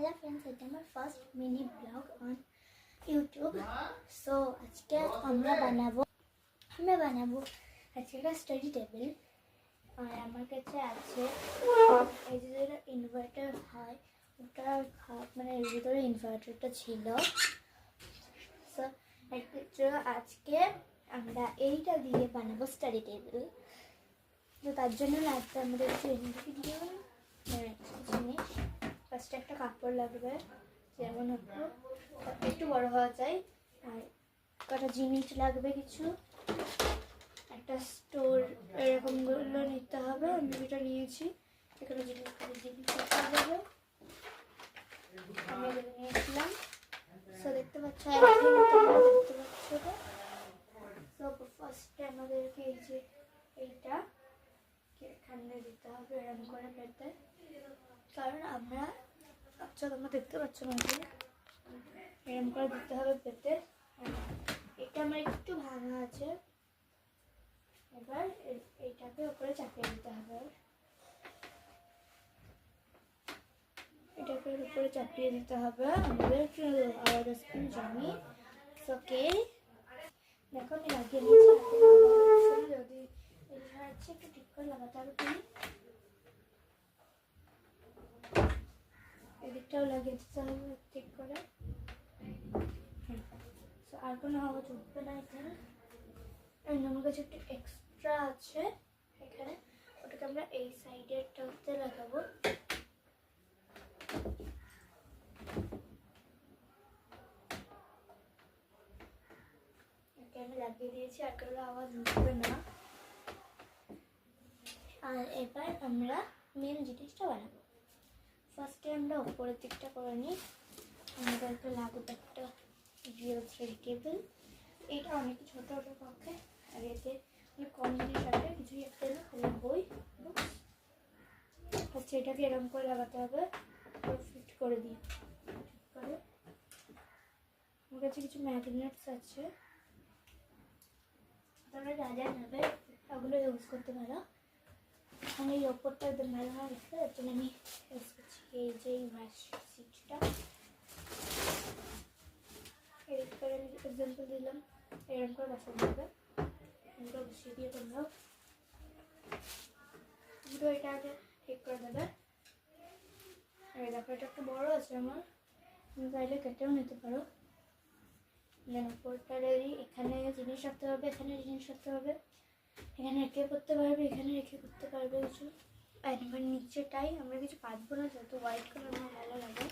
Hello friends, এটা আমার first mini blog on YouTube. So আজকে আমরা বানাবো আজকে একটা স্টাডি টেবিল। আর আমার কাছে আছে এই যে যেটা ইনভার্টার হয়, ওটা মানে এর ভিতরে ইনভার্টারটা ছিল। সো আজকে আমরা এইটা দিয়ে বানাবো স্টাডি টেবিল। তো তার জন্য লাগবে আমাদের জিনিস। ফার্স্টে একটা কাপড় লাগবে, যেমন একটু বড় হওয়া চাই। আর কটা জিনিস লাগবে, কিছু একটা স্টোর এরকমগুলো নিতে হবে। আমি যেটা নিয়েছি এখানে জিনিস রাখা যাবে, আমি এগুলো নিয়েছিলাম। সো দেখতে পাচ্ছ, দেখতে পাচ্ছ তো। সো ফার্স্টে আমাদেরকে এই যে এইটা এখানে দিতে হবে এরকম করে পেতে, কারণ আমরা তোমরা দেখতে পাচ্ছ না, এরকম করে দিতে হবে পেতে। এটা আমার একটু ভাঙা আছে, এবার এইটাকে উপরে চাপিয়ে দিতে হবে। এটাকে উপরে চাপিয়ে দিতে হবে আমাদের আলাদা স্পুন জানি। ওকে, দেখো আমি লাগিয়ে নিয়েছি। যদি হচ্ছে একটু ঠিক করে লাগাতে হবে, তুমি এদিকটাও লাগিয়ে দিতে হবে ঠিক করে। আর কোনো আওয়াজ উঠবে না এখানে। আমার কাছে একটু এক্সট্রা আছে এখানে, ওটাকে আমরা এই সাইডেরটাতে লাগাবো। আমি লাগিয়ে দিয়েছি, আর কোনো আওয়াজ উঠবে না। আর এবার আমরা মেন জিনিসটা বানাবো। ফার্স্টে আমরা উপরের দিকটা করে নিই। আমাদেরকে লাগবে একটা রিয়েল স্টাডি টেবিল। এইটা অনেক ছোট ওটার পক্ষে, আর এতে অনেক কম জিনিস আছে, কিছুই একটা না, খালি বই। ফার্স্টে এটাকে এরকম করে লাগাতে হবে, ফিট করে দিই করে। আমার কাছে কিছু ম্যাগনেটস আছে, তোমরা যা যা নেবে ওগুলো ইউজ করতে পারো। আমি এই ওপরটা একদম ভালো ভালো দেখতে, এর জন্য আমি ইউজ করছি এই যে সিটটা। এরকম করে আমি এক্সাম্পল দিলাম, এরকম করে বসাতে হবে। এগুলো বসিয়ে দিয়ে তোমরাও পুরো এটা আগে ঠিক করে দেবে। আর দেখো, এটা একটু বড় আছে আমার, তুমি চাইলে কেটেও নিতে পারো। উপরটা এখানে জিনিস রাখতে হবে, এখানে জিনিস রাখতে হবে, এখানে রেখে করতে পারবে, এখানে রেখে করতে পারবে কিছু। আর এবার নিচেটাই আমরা কিছু পাতবো না, যেহেতু হোয়াইট কালার আমার ভালো লাগে।